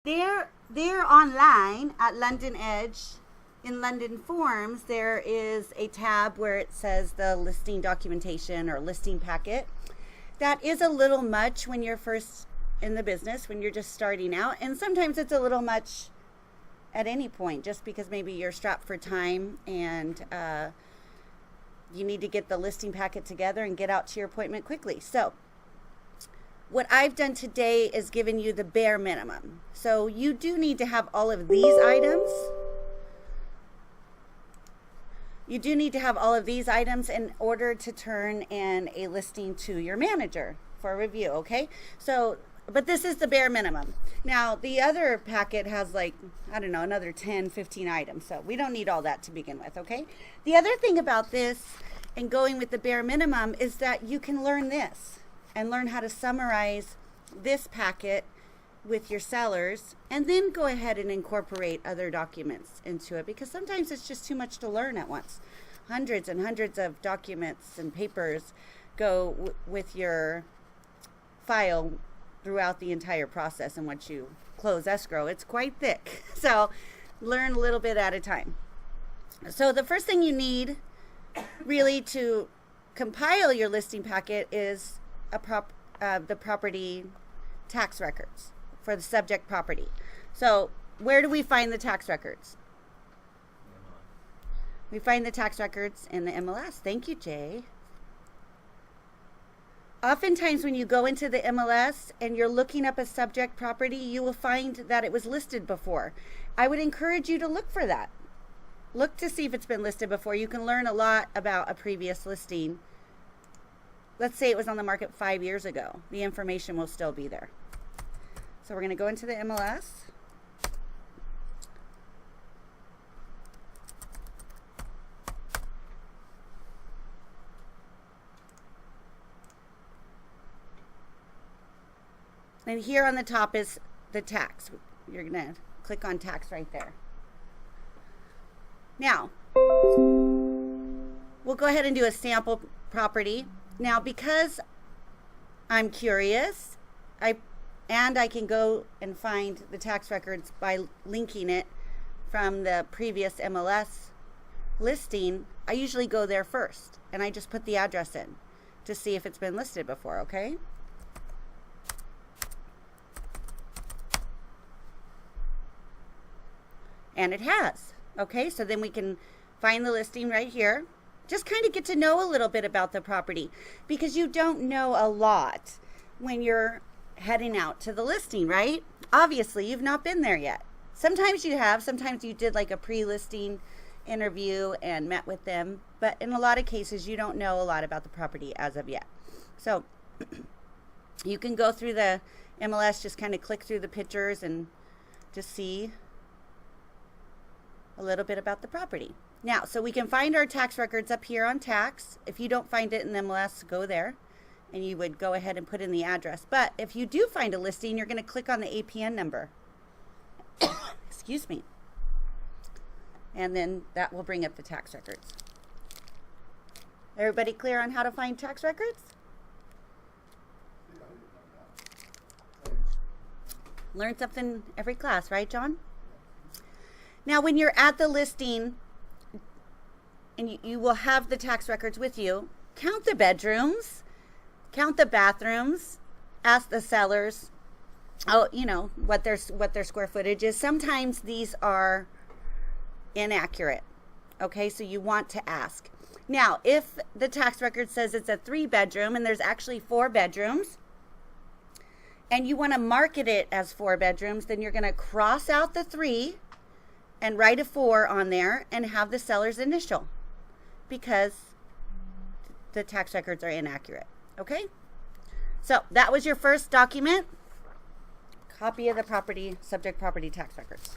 There online at London Edge, in London Forms, there is a tab where it says the listing documentation or listing packet. That is a little much when you're first in the business, when you're just starting out, and sometimes it's a little much at any point, just because maybe you're strapped for time and you need to get the listing packet together and get out to your appointment quickly. So what I've done today is given you the bare minimum. So you do need to have all of these items. You do need to have all of these items in order to turn in a listing to your manager for review, okay? So, but this is the bare minimum. Now, the other packet has like, I don't know, another 10, 15 items. So we don't need all that to begin with, okay? The other thing about this and going with the bare minimum is that you can learn this and learn how to summarize this packet with your sellers, and then go ahead and incorporate other documents into it, because sometimes it's just too much to learn at once. Hundreds and hundreds of documents and papers go with your file throughout the entire process, and once you close escrow, it's quite thick. So learn a little bit at a time. So the first thing you need really to compile your listing packet is the property tax records for the subject property. So where do we find the tax records? We find the tax records in the MLS. Thank you, Jay. Oftentimes when you go into the MLS and you're looking up a subject property, you will find that it was listed before. I would encourage you to look for that. Look to see if it's been listed before. You can learn a lot about a previous listing. Let's say it was on the market 5 years ago. The information will still be there. So we're going to go into the MLS. And here on the top is the tax. You're going to click on tax right there. Now, we'll go ahead and do a sample property. Now, because I'm curious, I can go and find the tax records by linking it from the previous MLS listing. I usually go there first, and I just put the address in to see if it's been listed before, okay? And it has. Okay, so then we can find the listing right here. Just kind of get to know a little bit about the property, because you don't know a lot when you're heading out to the listing, right? Obviously, you've not been there yet. Sometimes you have. Sometimes you did like a pre-listing interview and met with them. But in a lot of cases, you don't know a lot about the property as of yet. So you can go through the MLS, just kind of click through the pictures and just see a little bit about the property. Now, so we can find our tax records up here on tax. If you don't find it in the MLS, go there and you would go ahead and put in the address. But if you do find a listing, you're going to click on the APN number. Excuse me. And then that will bring up the tax records. Everybody clear on how to find tax records? Learn something every class, right, John? Now, when you're at the listing and you will have the tax records with you, count the bedrooms, count the bathrooms, ask the sellers, what their square footage is. Sometimes these are inaccurate. Okay, so you want to ask. Now, if the tax record says it's a 3-bedroom and there's actually 4 bedrooms, and you want to market it as 4 bedrooms, then you're going to cross out the 3 and write a 4 on there and have the seller's initial, because the tax records are inaccurate. Okay? So that was your first document. Copy of the subject property tax records.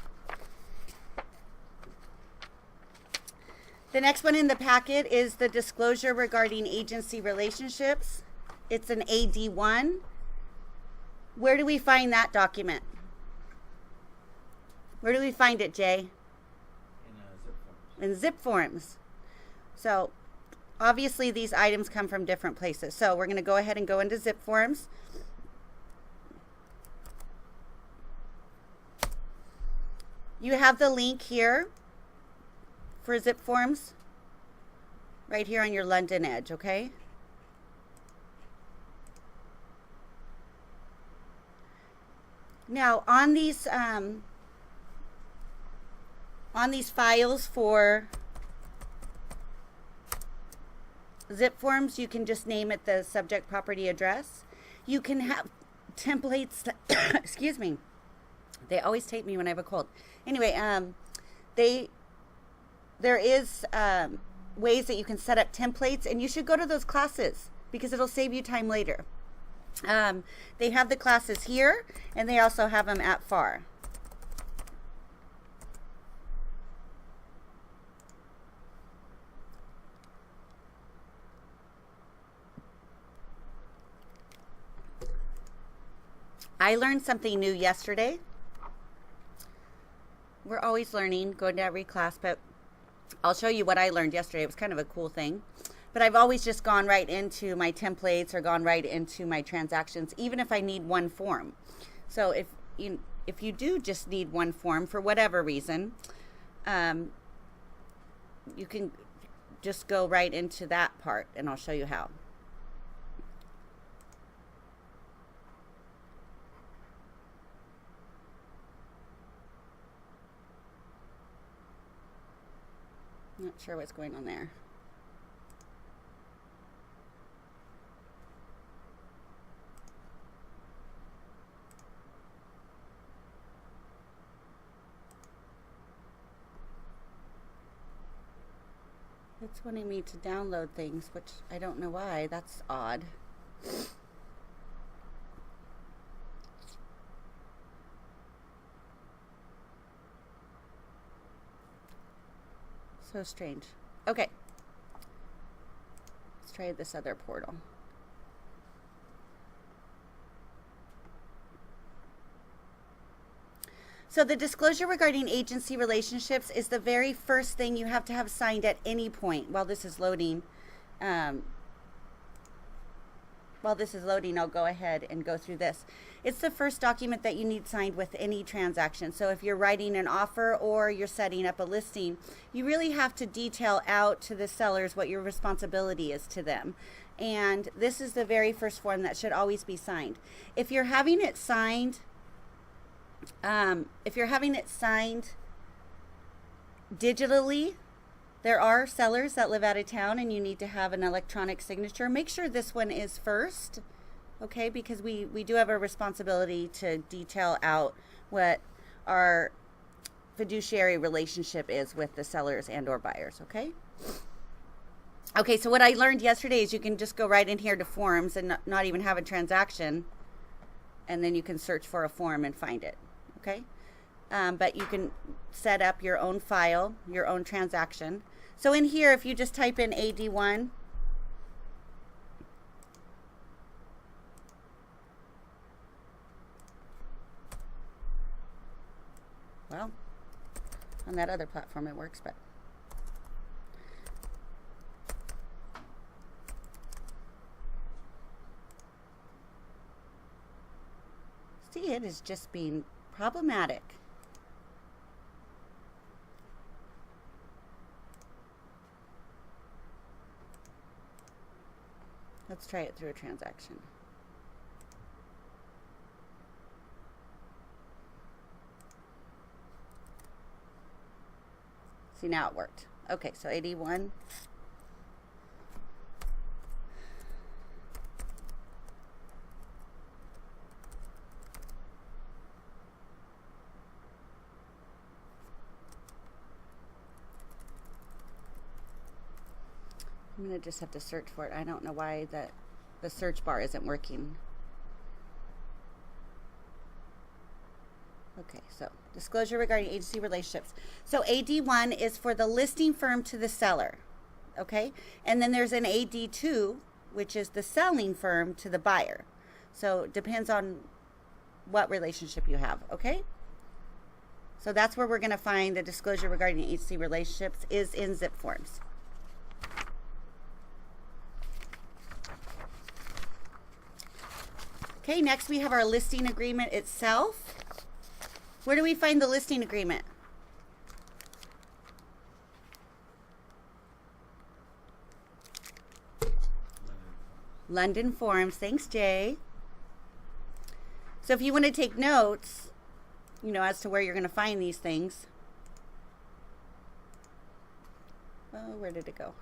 The next one in the packet is the disclosure regarding agency relationships. It's an AD1. Where do we find that document? Where do we find it, Jay? In zip forms. So obviously these items come from different places. So we're going to go ahead and go into zip forms. You have the link here for zip forms right here on your London Edge, okay? Now on these files for zip forms, you can just name it the subject property address. You can have templates, excuse me, they always take me when I have a cold. Anyway, there is ways that you can set up templates, and you should go to those classes because it'll save you time later. They have the classes here, and they also have them at FAR. I learned something new yesterday. We're always learning, going to every class, but I'll show you what I learned yesterday. It was kind of a cool thing. But I've always just gone right into my templates or gone right into my transactions, even if I need one form. So if you do just need one form for whatever reason, you can just go right into that part, and I'll show you how. Not sure what's going on there. It's wanting me to download things, which I don't know why. That's odd. So strange. Okay. Let's try this other portal. So the disclosure regarding agency relationships is the very first thing you have to have signed at any point. While this is loading, I'll go ahead and go through this. It's the first document that you need signed with any transaction. So if you're writing an offer or you're setting up a listing, you really have to detail out to the sellers what your responsibility is to them. And this is the very first form that should always be signed. If you're having it signed, digitally, there are sellers that live out of town and you need to have an electronic signature. Make sure this one is first, okay? Because we do have a responsibility to detail out what our fiduciary relationship is with the sellers and or buyers, okay? Okay, so what I learned yesterday is you can just go right in here to forms and not even have a transaction, and then you can search for a form and find it, okay? But you can set up your own file, your own transaction. So in here, if you just type in AD1, well, on that other platform it works, but see, it is just being problematic. Let's try it through a transaction. See, now it worked. Okay, so 81. I'm going to just have to search for it. I don't know why the search bar isn't working. Okay, so disclosure regarding agency relationships. So AD1 is for the listing firm to the seller, okay? And then there's an AD2, which is the selling firm to the buyer. So it depends on what relationship you have, okay? So that's where we're going to find the disclosure regarding agency relationships is in zip forms. Okay, next we have our listing agreement itself. Where do we find the listing agreement? London Forms. Thanks, Jay. So if you want to take notes, you know, as to where you're going to find these things. Oh, where did it go?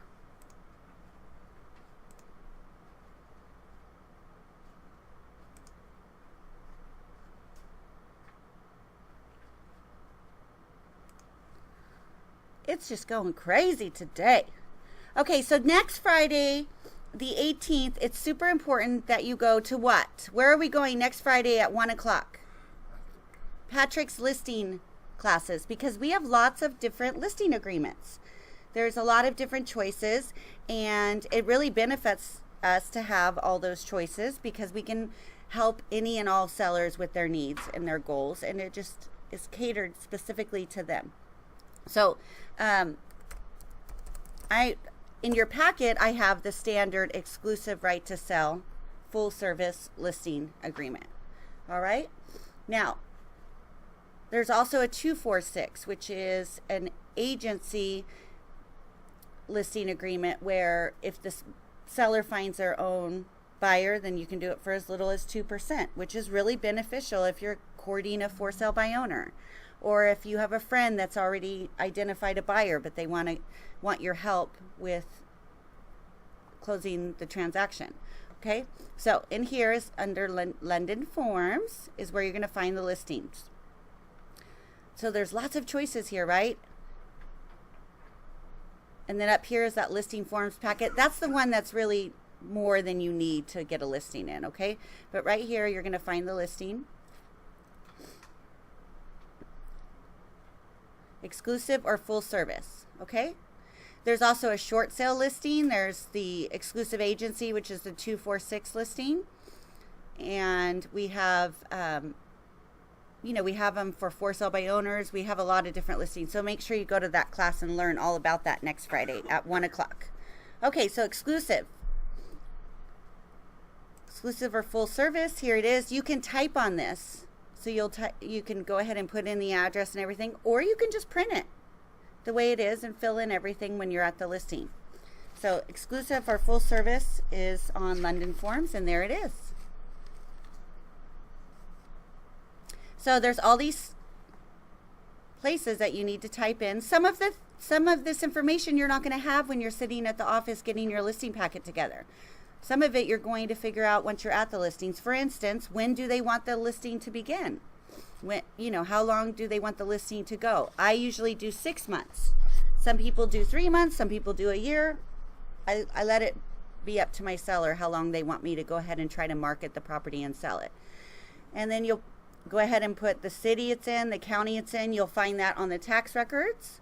It's just going crazy today. Okay, so next Friday, the 18th, it's super important that you go to what? Where are we going next Friday at 1 o'clock? Patrick's listing classes, because we have lots of different listing agreements. There's a lot of different choices, and it really benefits us to have all those choices because we can help any and all sellers with their needs and their goals, and it just is catered specifically to them. So in your packet, I have the standard exclusive right to sell full service listing agreement. All right. Now, there's also a 246, which is an agency listing agreement where if the seller finds their own buyer, then you can do it for as little as 2%, which is really beneficial if you're courting a for sale by owner, or if you have a friend that's already identified a buyer but they want your help with closing the transaction. Okay, so in here is under London Forms is where you're going to find the listings. So there's lots of choices here, right? And then up here is that listing forms packet. That's the one that's really more than you need to get a listing in, okay? But right here, you're going to find the listing. Exclusive or full service, okay? There's also a short sale listing. There's the exclusive agency, which is the 246 listing. And we have, we have them for sale by owners. We have a lot of different listings. So make sure you go to that class and learn all about that next Friday at 1 o'clock. Okay, so exclusive. Exclusive or full service, here it is. You can type on this. So you can go ahead and put in the address and everything, or you can just print it the way it is and fill in everything when you're at the listing. So exclusive or full service is on London Forms, and there it is. So there's all these places that you need to type in. Some of this information you're not going to have when you're sitting at the office getting your listing packet together. Some of it you're going to figure out once you're at the listings. For instance, when do they want the listing to begin? When, how long do they want the listing to go? I usually do 6 months. Some people do 3 months. Some people do a year. I let it be up to my seller how long they want me to go ahead and try to market the property and sell it. And then you'll go ahead and put the city it's in, the county it's in. You'll find that on the tax records.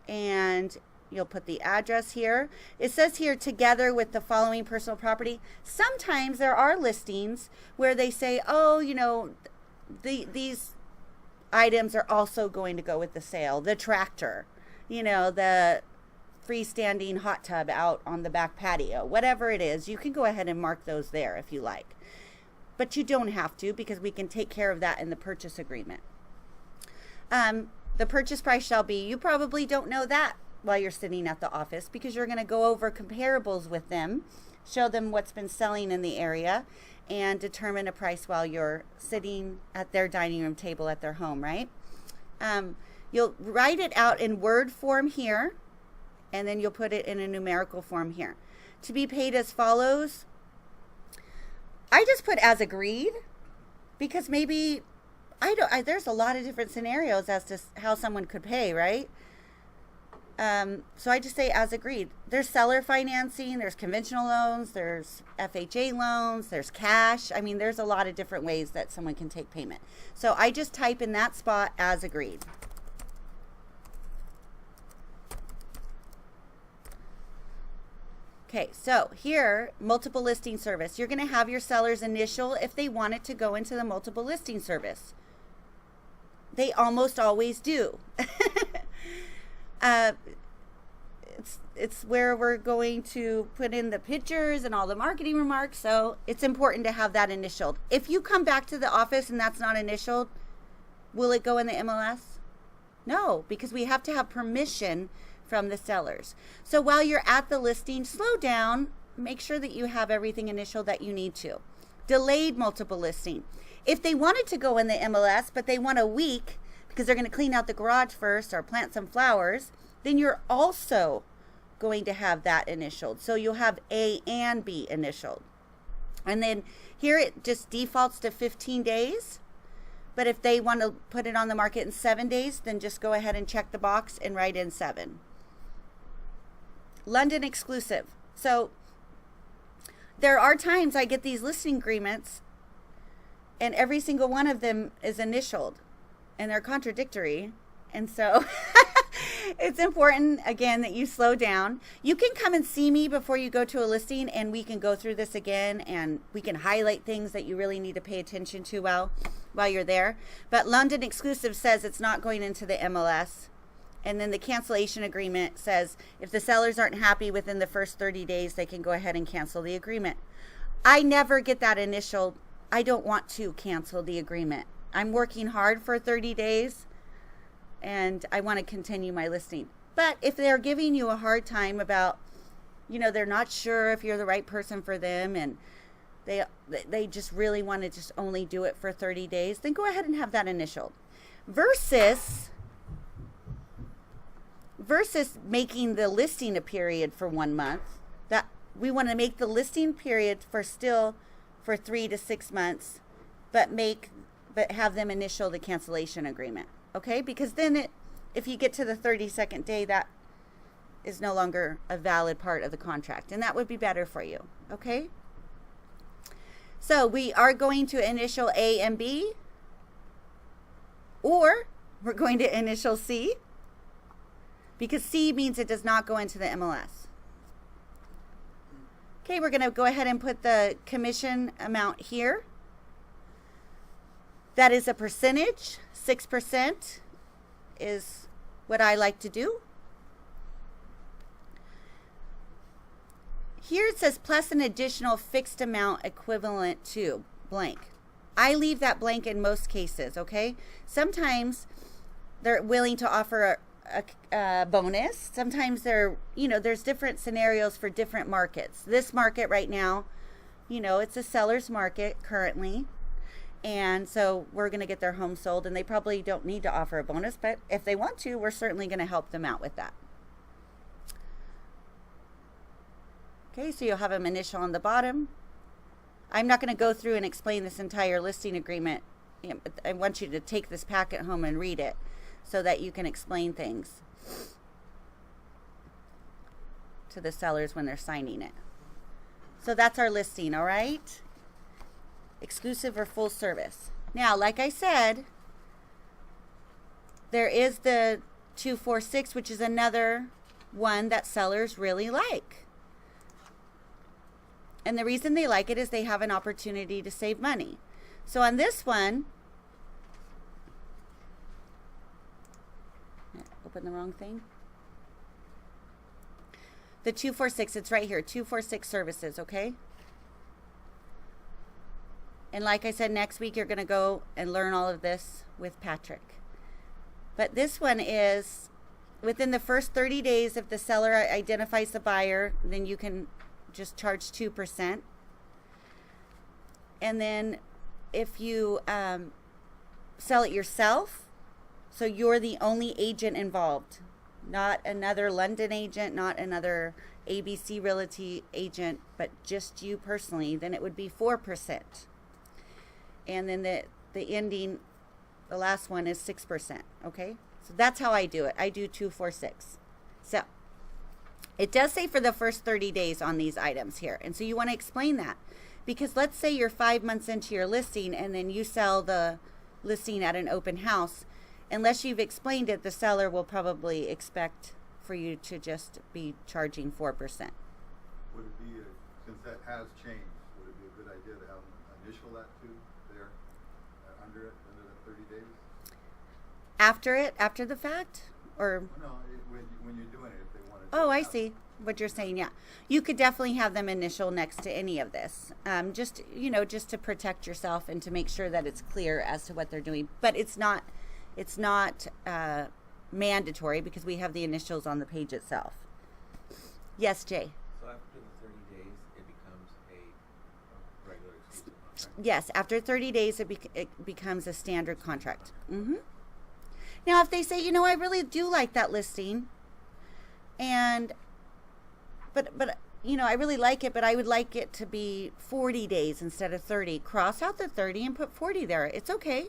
And you'll put the address here. It says here, together with the following personal property. Sometimes there are listings where they say, these items are also going to go with the sale. The tractor, the freestanding hot tub out on the back patio, whatever it is, you can go ahead and mark those there if you like. But you don't have to, because we can take care of that in the purchase agreement. The purchase price shall be, you probably don't know that while you're sitting at the office, because you're going to go over comparables with them, show them what's been selling in the area, and determine a price while you're sitting at their dining room table at their home, right? You'll write it out in Word form here, and then you'll put it in a numerical form here. To be paid as follows. I just put as agreed, because maybe there's a lot of different scenarios as to how someone could pay, right? So I just say as agreed. There's seller financing, there's conventional loans, there's FHA loans, there's cash. I mean, there's a lot of different ways that someone can take payment. So I just type in that spot as agreed. Okay, so here, multiple listing service. You're going to have your seller's initial if they want it to go into the multiple listing service. They almost always do. It's where we're going to put in the pictures and all the marketing remarks, so it's important to have that initialed. If you come back to the office and that's not initialed, will it go in the MLS? No, because we have to have permission from the sellers. So while you're at the listing, slow down make sure that you have everything initial that you need to. Delayed multiple listing. If they wanted to go in the MLS, but they want a week because they're going to clean out the garage first or plant some flowers, then you're also going to have that initialed. So you'll have A and B initialed. And then here it just defaults to 15 days. But if they want to put it on the market in 7 days, then just go ahead and check the box and write in 7. London exclusive. So there are times I get these listing agreements and every single one of them is initialed and they're contradictory. And so it's important, again, that you slow down. You can come and see me before you go to a listing and we can go through this again and we can highlight things that you really need to pay attention to while you're there. But London exclusive says it's not going into the MLS. And then the cancellation agreement says if the sellers aren't happy within the first 30 days, they can go ahead and cancel the agreement. I never get that initial. I don't want to cancel the agreement. I'm working hard for 30 days and I want to continue my listing. But if they're giving you a hard time about, they're not sure if you're the right person for them and they just really want to just only do it for 30 days, then go ahead and have that initialed. Versus making the listing a period for 1 month, that we want to make the listing period for 3 to 6 months, but have them initial the cancellation agreement. Okay, because then if you get to the 32nd day, that is no longer a valid part of the contract, and that would be better for you. Okay, so we are going to initial A and B, or we're going to initial C, because C means it does not go into the MLS. Okay, we're going to go ahead and put the commission amount here. That is a percentage. 6% is what I like to do. Here it says plus an additional fixed amount equivalent to blank. I leave that blank in most cases, okay? Sometimes they're willing to offer a bonus. Sometimes there's different scenarios for different markets. This market right now, it's a seller's market currently. And so we're going to get their home sold and they probably don't need to offer a bonus, but if they want to, we're certainly going to help them out with that. Okay, so you'll have them initial on the bottom. I'm not going to go through and explain this entire listing agreement. I want you to take this packet home and read it so that you can explain things to the sellers when they're signing it. So that's our listing, all right? Exclusive or full service. Now, like I said, there is the 246, which is another one that sellers really like. And the reason they like it is they have an opportunity to save money. So on this one, open the wrong thing. The 246, it's right here, 246 services, okay? And like I said, next week you're going to go and learn all of this with Patrick. But this one is within the first 30 days, if the seller identifies the buyer, then you can just charge 2%. And then if you sell it yourself, so you're the only agent involved, not another London agent, not another ABC Realty agent, but just you personally, then it would be 4%. And then the ending, the last one is 6%, okay? So that's how I do it. I do 246. So it does say for the first 30 days on these items here. And so you want to explain that. Because let's say you're 5 months into your listing and then you sell the listing at an open house. Unless you've explained it, the seller will probably expect for you to just be charging 4%. Would it be, since that has changed, would it be a good idea to have an initial that too there under that 30 days? After the fact? Or No, when you're doing it, if they want to. Oh, I see what you're saying. Yeah, you could definitely have them initial next to any of this, just to protect yourself and to make sure that it's clear as to what they're doing. But it's not mandatory because we have the initials on the page itself. Yes, Jay. So after the 30 days, Yes, after 30 days, it becomes a standard contract. Now, if they say, you know, I really do like that listing, and but you know, I really like it, but I would like it to be 40 days instead of 30. Cross out the 30 and put 40 there. It's okay.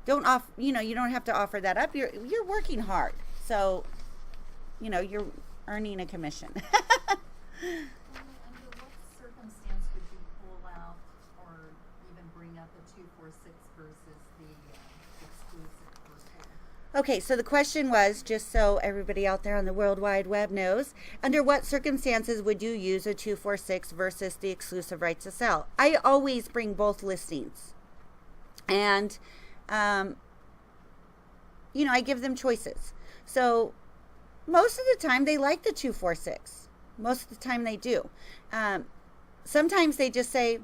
Don't you know, you don't have to offer that up. You're working hard, so you know you're earning a commission. Under what circumstance would you pull out or even bring up a 246 versus the exclusive for? Okay, so the question was, just so everybody out there on the World Wide Web knows, under what circumstances would you use a 246 versus the exclusive right to sell? I always bring both listings, and you know, I give them choices. So most of the time they like the 246. Most of the time they do. Sometimes they just say,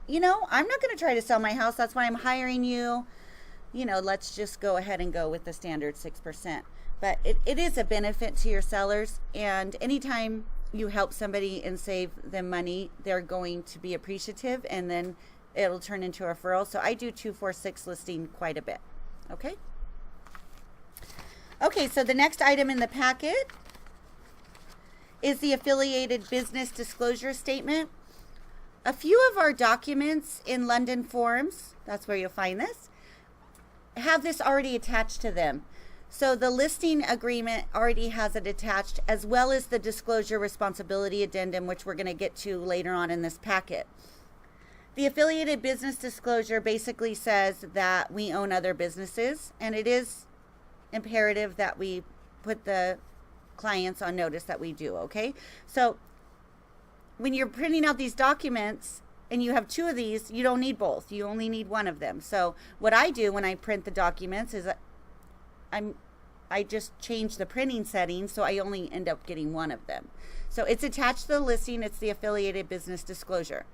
you know, I'm not going to try to sell my house. That's why I'm hiring you. You know, let's just go ahead and go with the standard 6%. But it is a benefit to your sellers. And anytime you help somebody and save them money, they're going to be appreciative, and then it'll turn into a referral. So I do 246 listing quite a bit. Okay. Okay, so the next item in the packet is the affiliated business disclosure statement. A few of our documents in London Forms, that's where you'll find this, have this already attached to them. So the listing agreement already has it attached, as well as the disclosure responsibility addendum, which we're going to get to later on in this packet. The affiliated business disclosure basically says that we own other businesses, and it is imperative that we put the clients on notice that we do, okay? So when you're printing out these documents and you have two of these, you don't need both. You only need one of them. So what I do when I print the documents is I just change the printing settings, so I only end up getting one of them. So it's attached to the listing. It's the affiliated business disclosure.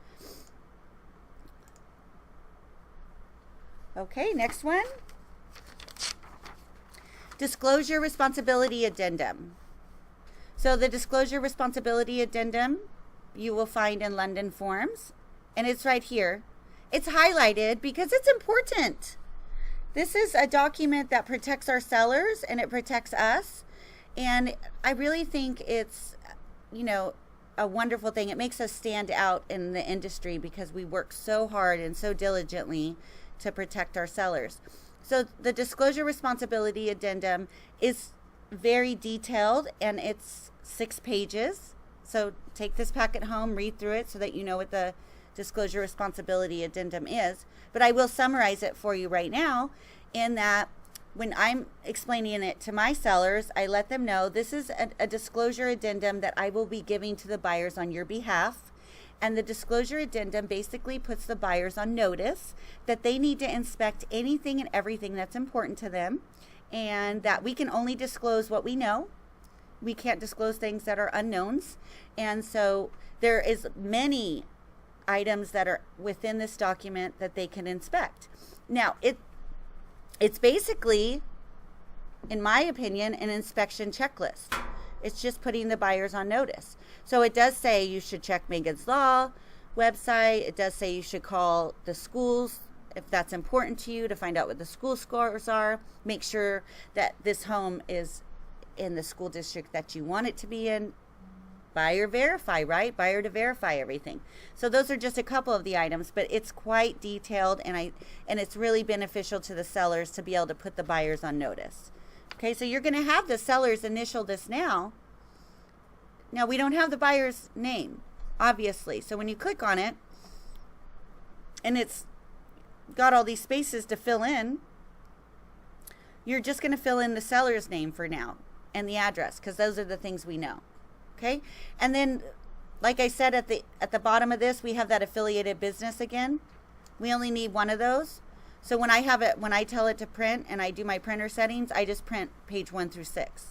Okay, next one. Disclosure responsibility addendum. So the disclosure responsibility addendum you will find in London Forms, and it's right here. It's highlighted because it's important. This is a document that protects our sellers and it protects us, and I really think it's, you know, a wonderful thing. It makes us stand out in the industry because we work so hard and so diligently to protect our sellers. So the disclosure responsibility addendum is very detailed, and it's 6 pages. So take this packet home, read through it so that you know what the disclosure responsibility addendum is. But I will summarize it for you right now, in that when I'm explaining it to my sellers, I let them know this is a disclosure addendum that I will be giving to the buyers on your behalf. And the disclosure addendum basically puts the buyers on notice that they need to inspect anything and everything that's important to them, and that we can only disclose what we know. We can't disclose things that are unknowns. And so there is many items that are within this document that they can inspect. Now, it's basically, in my opinion, an inspection checklist. It's just putting the buyers on notice. So it does say you should check Megan's Law website. It does say you should call the schools if that's important to you to find out what the school scores are. Make sure that this home is in the school district that you want it to be in. Buyer verify, right? Buyer to verify everything. So those are just a couple of the items, but it's quite detailed, and it's really beneficial to the sellers to be able to put the buyers on notice. Okay, so you're going to have the sellers initial this now. Now, we don't have the buyer's name, obviously. So when you click on it, and it's got all these spaces to fill in, you're just going to fill in the seller's name for now and the address, because those are the things we know. Okay, and then, like I said, at the bottom of this, we have that affiliated business again. We only need one of those. So when I tell it to print and I do my printer settings, I just print page 1 through 6.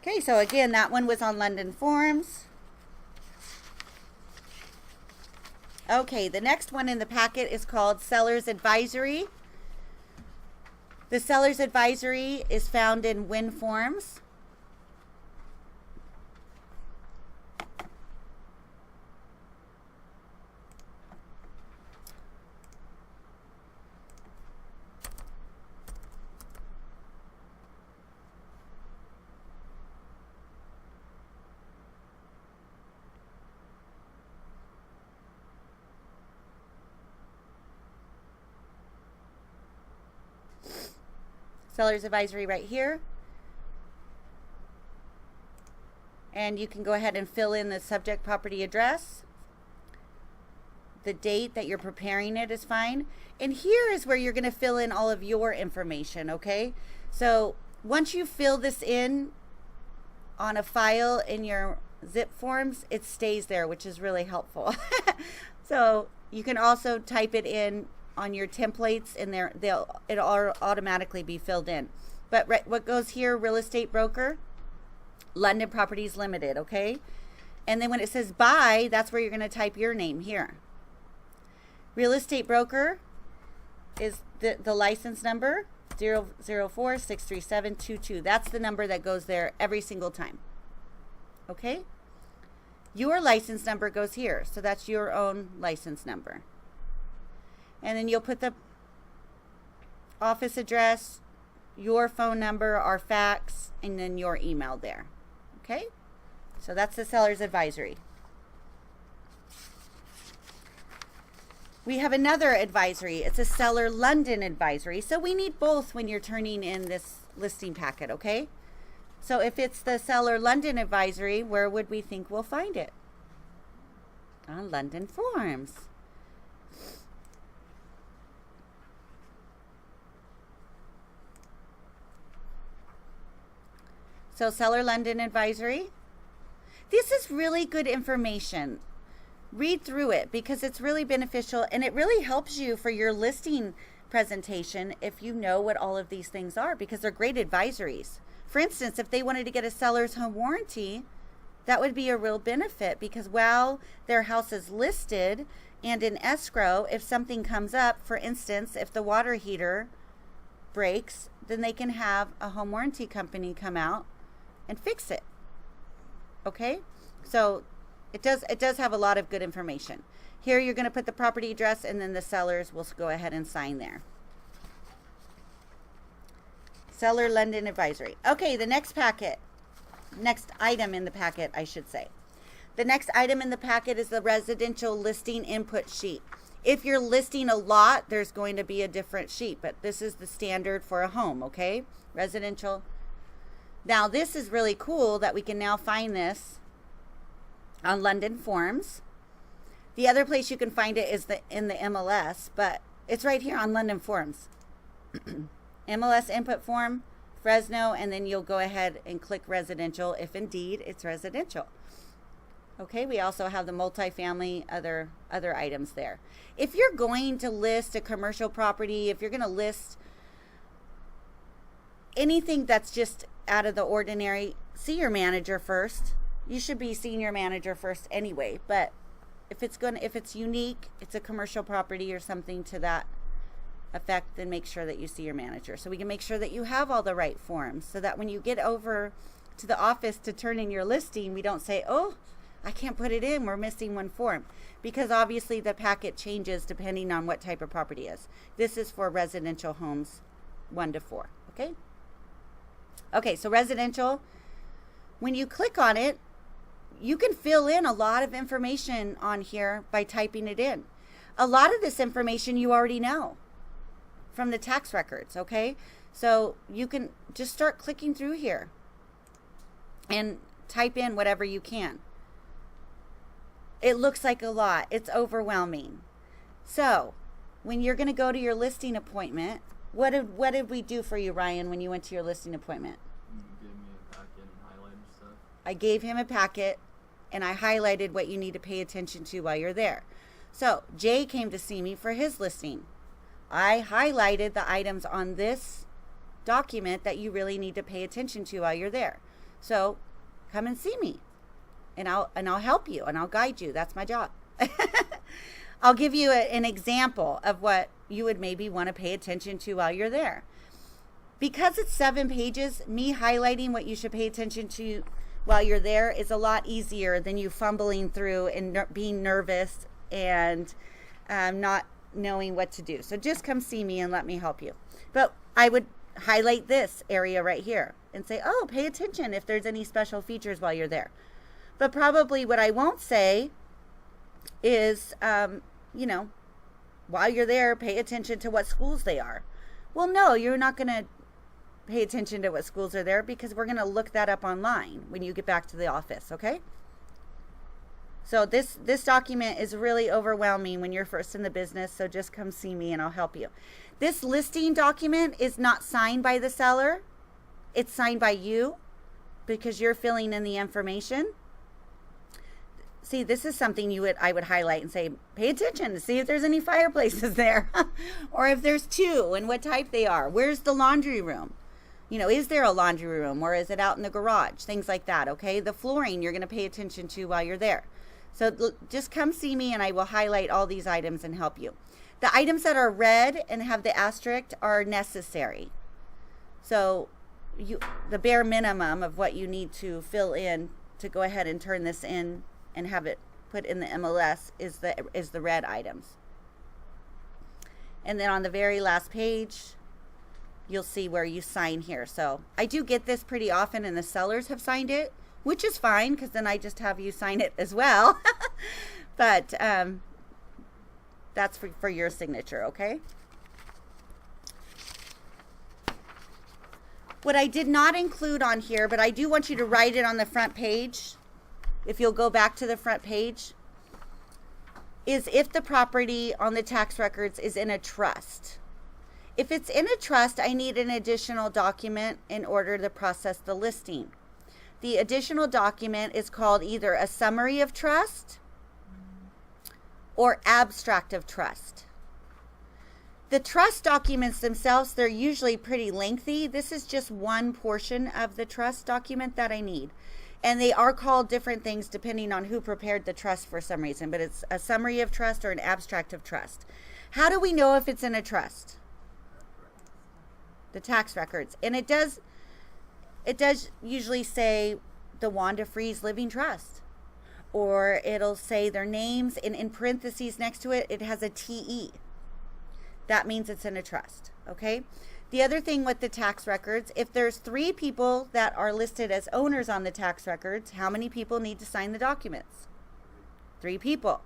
Okay, so again, that one was on London Forms. Okay, the next one in the packet is called Seller's Advisory. The Seller's Advisory is found in Win Forms. Seller's advisory right here. And you can go ahead and fill in the subject property address. The date that you're preparing it is fine. And here is where you're going to fill in all of your information, okay? So once you fill this in on a file in your zip forms, it stays there, which is really helpful. So you can also type it in on your templates and it'll automatically be filled in. But what goes here, real estate broker, London Properties Limited, okay? And then when it says buy, that's where you're going to type your name here. Real estate broker is the license number, 004-63722. That's the number that goes there every single time. Okay? Your license number goes here, so that's your own license number. And then you'll put the office address, your phone number or fax, and then your email there. Okay? So that's the seller's advisory. We have another advisory. It's a seller London advisory. So we need both when you're turning in this listing packet, okay? So if it's the seller London advisory, where would we think we'll find it? On London Forms. So seller London advisory. This is really good information. Read through it because it's really beneficial and it really helps you for your listing presentation if you know what all of these things are, because they're great advisories. For instance, if they wanted to get a seller's home warranty, that would be a real benefit, because while their house is listed and in escrow, if something comes up, for instance, if the water heater breaks, then they can have a home warranty company come out and fix it. Okay? So it does have a lot of good information. Here you're going to put the property address and then the sellers will go ahead and sign there. Seller London advisory. Okay, the next item in the packet, I should say. The next item in the packet is the residential listing input sheet. If you're listing a lot, there's going to be a different sheet, but this is the standard for a home, okay? Residential. Now, this is really cool that we can now find this on London Forms. The other place you can find it is in the MLS, but it's right here on London Forms. MLS input form, Fresno, and then you'll go ahead and click residential if indeed it's residential. Okay, we also have the multifamily, other items there. If you're going to list a commercial property, if you're going to list anything that's just out of the ordinary, see your manager first. You should be seeing your manager first anyway, but if it's unique, it's a commercial property or something to that effect, then make sure that you see your manager so we can make sure that you have all the right forms, so that when you get over to the office to turn in your listing, we don't say, oh, I can't put it in, we're missing one form, because obviously the packet changes depending on what type of property is. This is for residential homes 1 to 4. Okay, so residential, when you click on it, you can fill in a lot of information on here by typing it in. A lot of this information you already know from the tax records, okay? So you can just start clicking through here and type in whatever you can. It looks like a lot. It's overwhelming. So when you're going to go to your listing appointment, what did we do for you, Ryan, when you went to your listing appointment? You gave me a packet and highlighted stuff. I gave him a packet and I highlighted what you need to pay attention to while you're there. So Jay came to see me for his listing. I highlighted the items on this document that you really need to pay attention to while you're there. So come and see me and I'll help you and I'll guide you. That's my job. I'll give you an example of what you would maybe want to pay attention to while you're there. Because it's 7 pages, me highlighting what you should pay attention to while you're there is a lot easier than you fumbling through and being nervous and not knowing what to do. So just come see me and let me help you. But I would highlight this area right here and say, oh, pay attention if there's any special features while you're there. But probably what I won't say is, while you're there, pay attention to what schools they are. Well, no, you're not going to pay attention to what schools are there because we're going to look that up online when you get back to the office, okay? So this document is really overwhelming when you're first in the business, so just come see me and I'll help you. This listing document is not signed by the seller. It's signed by you because you're filling in the information. See, this is something I would highlight and say, pay attention to see if there's any fireplaces there or if there's two and what type they are. Where's the laundry room? You know, is there a laundry room or is it out in the garage? Things like that, okay? The flooring you're going to pay attention to while you're there. So just come see me and I will highlight all these items and help you. The items that are red and have the asterisk are necessary. So the bare minimum of what you need to fill in to go ahead and turn this in and have it put in the MLS is the red items. And then on the very last page, you'll see where you sign here. So I do get this pretty often and the sellers have signed it, which is fine because then I just have you sign it as well. But that's for your signature, okay? What I did not include on here, but I do want you to write it on the front page, if you'll go back to the front page, is if the property on the tax records is in a trust. If it's in a trust, I need an additional document in order to process the listing. The additional document is called either a summary of trust or abstract of trust. The trust documents themselves, they're usually pretty lengthy. This is just one portion of the trust document that I need. And they are called different things depending on who prepared the trust for some reason, but it's a summary of trust or an abstract of trust. How do we know if it's in a trust? The tax records. And it does usually say the Wanda Freeze Living Trust, or it'll say their names, and in parentheses next to it, it has a TE. That means it's in a trust, okay? The other thing with the tax records, if there's 3 people that are listed as owners on the tax records, how many people need to sign the documents? 3 people.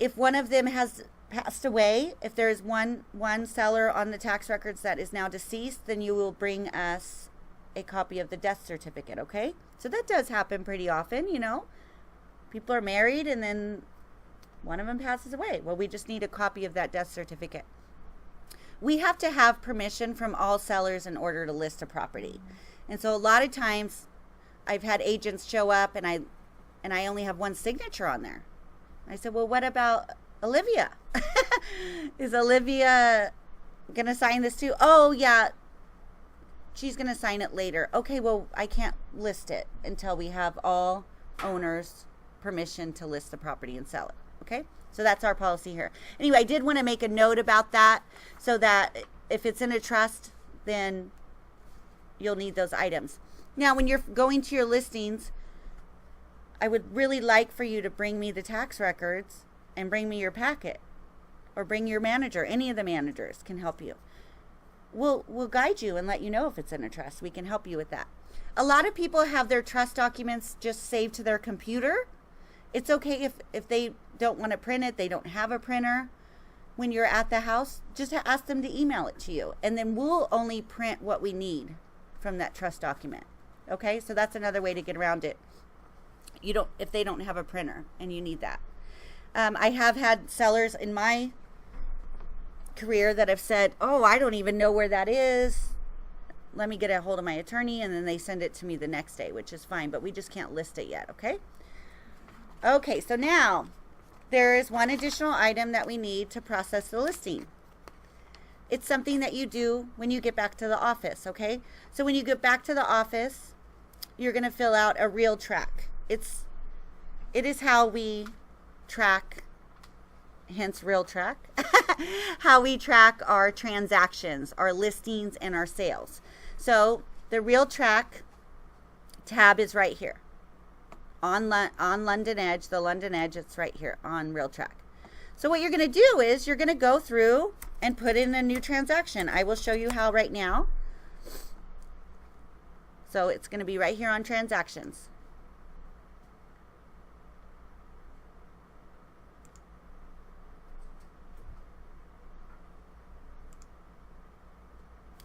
If one of them has passed away, if there's one seller on the tax records that is now deceased, then you will bring us a copy of the death certificate, okay? So that does happen pretty often, you know. People are married and then one of them passes away. Well, we just need a copy of that death certificate. We have to have permission from all sellers in order to list a property. And so a lot of times I've had agents show up and I only have one signature on there. I said, well, what about Olivia? Is Olivia going to sign this too? Oh, yeah. She's going to sign it later. Okay, well, I can't list it until we have all owners' permission to list the property and sell it. Okay? So that's our policy here. Anyway, I did want to make a note about that so that if it's in a trust, then you'll need those items. Now, when you're going to your listings, I would really like for you to bring me the tax records and bring me your packet, or bring your manager. Any of the managers can help you. We'll guide you and let you know if it's in a trust. We can help you with that. A lot of people have their trust documents just saved to their computer. It's okay if they don't want to print it, they don't have a printer. When you're at the house, just ask them to email it to you, and then we'll only print what we need from that trust document. Okay, so that's another way to get around it. If they don't have a printer and you need that. I have had sellers in my career that have said, oh, I don't even know where that is. Let me get a hold of my attorney, and then they send it to me the next day, which is fine, but we just can't list it yet, okay? Okay, so now there is one additional item that we need to process the listing. It's something that you do when you get back to the office, okay? So when you get back to the office, you're going to fill out a real track. It is how we track, hence real track, how we track our transactions, our listings, and our sales. So the real track tab is right here. On London Edge, the London Edge, it's right here on Real Track. So what you're going to do is you're going to go through and put in a new transaction. I will show you how right now. So it's going to be right here on transactions.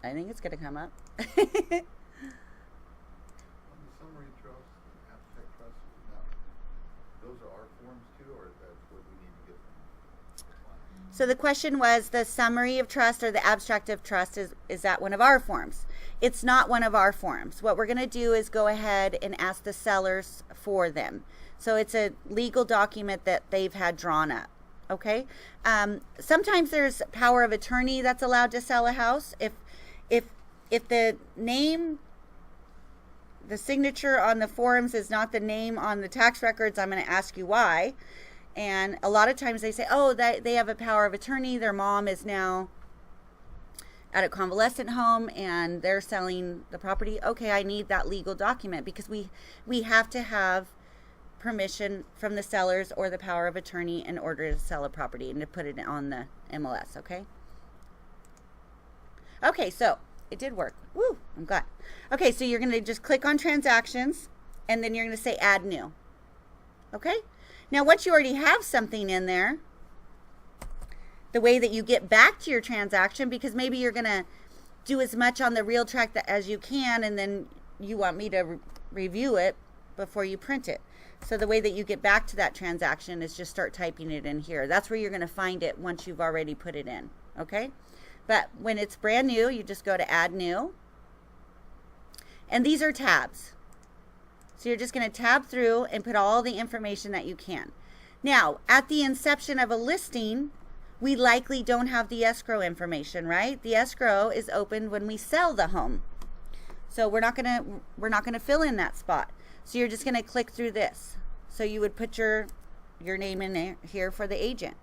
I think it's going to come up. On the summary trust, and abstract trust, now, those are our forms too, or that's what we need to get from the client? So the question was the summary of trust or the abstract of trust, is that one of our forms? It's not one of our forms. What we're going to do is go ahead and ask the sellers for them. So it's a legal document that they've had drawn up. Okay. Sometimes there's power of attorney that's allowed to sell a house. If the name, the signature on the forms is not the name on the tax records, I'm going to ask you why. And a lot of times they say, oh, they have a power of attorney. Their mom is now at a convalescent home and they're selling the property. Okay, I need that legal document because we have to have permission from the sellers or the power of attorney in order to sell a property and to put it on the MLS, okay? Okay, so it did work. Woo, I'm glad. Okay, so you're going to just click on transactions and then you're going to say add new. Okay? Now, once you already have something in there, the way that you get back to your transaction, because maybe you're going to do as much on the RealTrac as you can and then you want me to review it before you print it. So the way that you get back to that transaction is just start typing it in here. That's where you're going to find it once you've already put it in, okay? But when it's brand new, you just go to add new. And these are tabs. So you're just going to tab through and put all the information that you can. Now, at the inception of a listing, we likely don't have the escrow information, right? The escrow is opened when we sell the home. So we're not going to fill in that spot. So you're just going to click through this. So you would put your name in there here for the agent.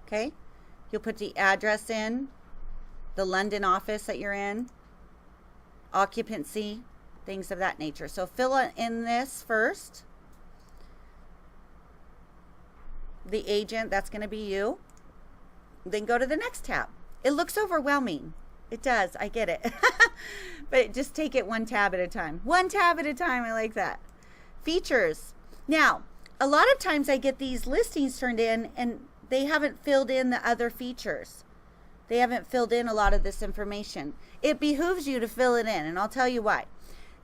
Okay? You'll put the address in, the London office that you're in, occupancy, things of that nature. So fill in this first. The agent, that's going to be you. Then go to the next tab. It looks overwhelming. It does. I get it. But just take it one tab at a time. One tab at a time. I like that. Features. Now, a lot of times I get these listings turned in and they haven't filled in the other features. They haven't filled in a lot of this information. It behooves you to fill it in, and I'll tell you why.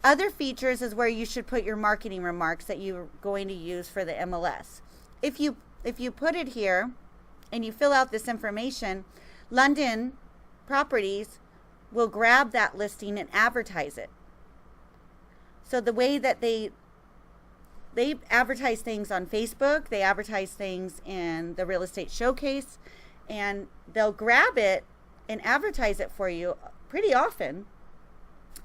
Other features is where you should put your marketing remarks that you're going to use for the MLS. If you put it here and you fill out this information, London Properties will grab that listing and advertise it. So the way that they advertise things on Facebook, they advertise things in the Real Estate Showcase, and they'll grab it and advertise it for you pretty often.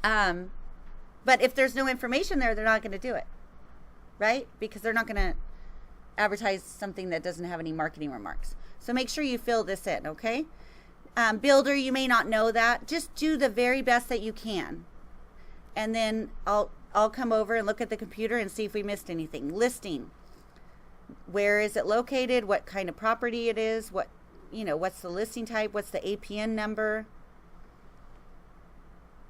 But if there's no information there, they're not going to do it, right? Because they're not going to advertise something that doesn't have any marketing remarks. So make sure you fill this in, okay? Builder, you may not know that. Just do the very best that you can. And then I'll come over and look at the computer and see if we missed anything. Listing. Where is it located? What kind of property it is? What's the listing type? What's the APN number?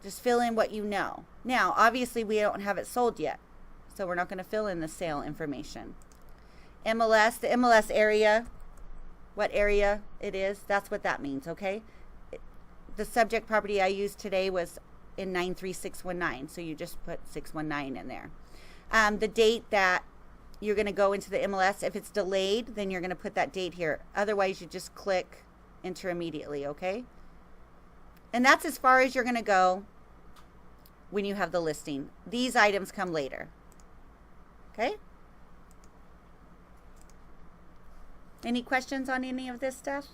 Just fill in what you know. Now, obviously we don't have it sold yet, so we're not going to fill in the sale information. MLS, the MLS area, what area it is, that's what that means, okay? The subject property I used today was in 93619, so you just put 619 in there. The date that you're going to go into the MLS, if it's delayed, then you're going to put that date here. Otherwise, you just click enter immediately, okay? And that's as far as you're going to go when you have the listing. These items come later, okay? Any questions on any of this stuff?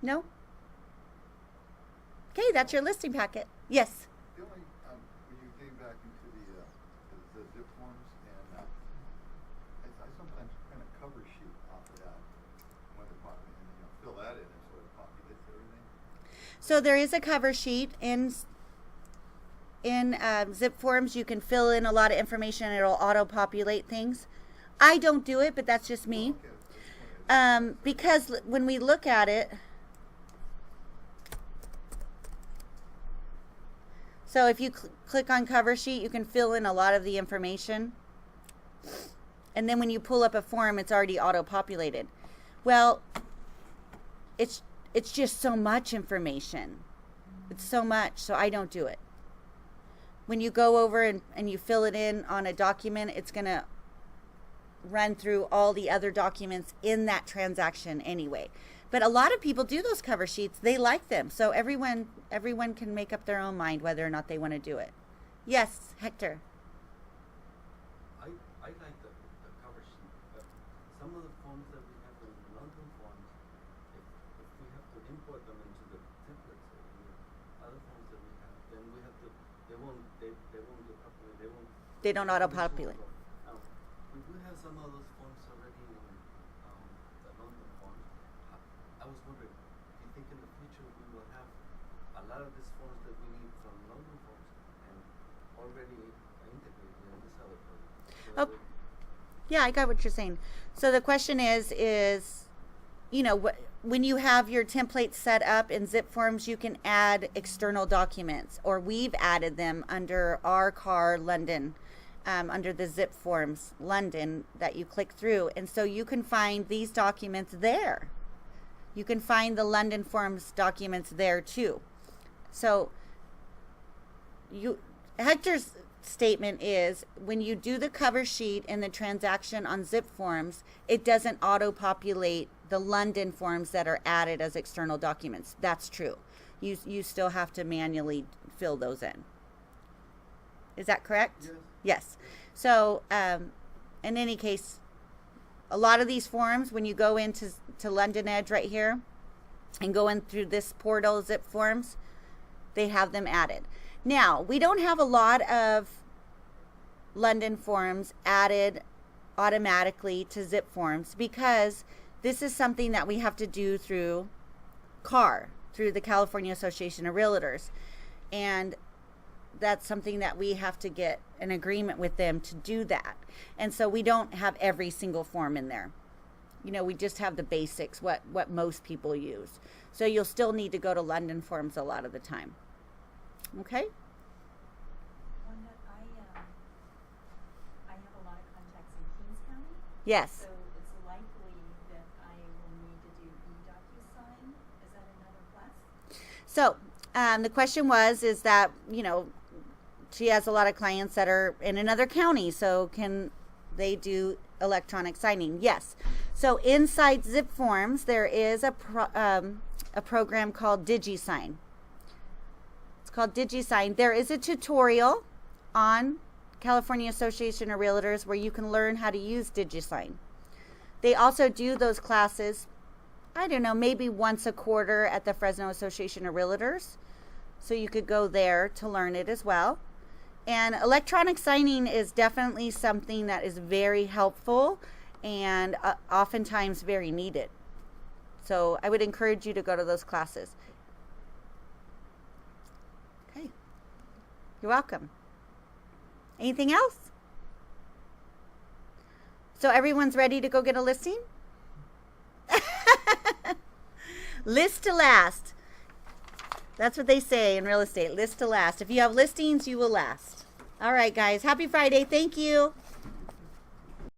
No? Okay, that's your listing packet. Yes? The only, when you came back into the zip forms, and I sometimes kind of cover sheet off of that when they're popping in, fill that in and sort of populates everything. So there is a cover sheet in zip forms. You can fill in a lot of information and it'll auto-populate things. I don't do it, but that's just me. Okay. Because when we look at it, so if you click on cover sheet, you can fill in a lot of the information. And then when you pull up a form, it's already auto-populated. Well, it's it's just so much information. It's so much, so I don't do it. When you go over and you fill it in on a document, it's going to run through all the other documents in that transaction anyway. But a lot of people do those cover sheets. They like them. So everyone can make up their own mind whether or not they want to do it. Yes, Hector. I like the cover sheet, but some of the forms that we have in the London forms, if we have to import them into the templates or the other forms that we have, then we have to, they won't get populated, They don't auto-populate. We do have some of those forms already in the London forms. I was wondering, do you think in the future we will have a lot of these forms that we need from London forms and already integrated in this other program? So that Oh, yeah, I got what you're saying. So the question is, you know, when you have your templates set up in zip forms, you can add external documents, or we've added them under our car London, under the zip forms London that you click through. And so you can find these documents there. You can find the London forms documents there too. So Hector's statement is when you do the cover sheet in the transaction on zip forms, it doesn't auto-populate the London forms that are added as external documents. That's true. You still have to manually fill those in. Is that correct? Yes. Yes. So in any case, a lot of these forms, when you go into London Edge right here and go in through this portal zip forms, they have them added. Now, we don't have a lot of London forms added automatically to zip forms because this is something that we have to do through CAR, through the California Association of Realtors. And that's something that we have to get an agreement with them to do that. And so we don't have every single form in there. You know, we just have the basics, what most people use. So you'll still need to go to London forms a lot of the time. Okay? Wanda, I have a lot of contacts in Kings County. Yes. So it's likely that I will need to do eDocusign. Is that another class? So the question is that, you know, she has a lot of clients that are in another county, so can they do electronic signing? Yes. So inside zip forms, there is a program called DigiSign. It's called DigiSign. There is a tutorial on California Association of Realtors where you can learn how to use DigiSign. They also do those classes, I don't know, maybe once a quarter at the Fresno Association of Realtors. So you could go there to learn it as well. And electronic signing is definitely something that is very helpful and oftentimes very needed. So I would encourage you to go to those classes. Okay. You're welcome. Anything else? So everyone's ready to go get a listing? List to last. That's what they say in real estate. List to last. If you have listings, you will last. All right, guys. Happy Friday. Thank you.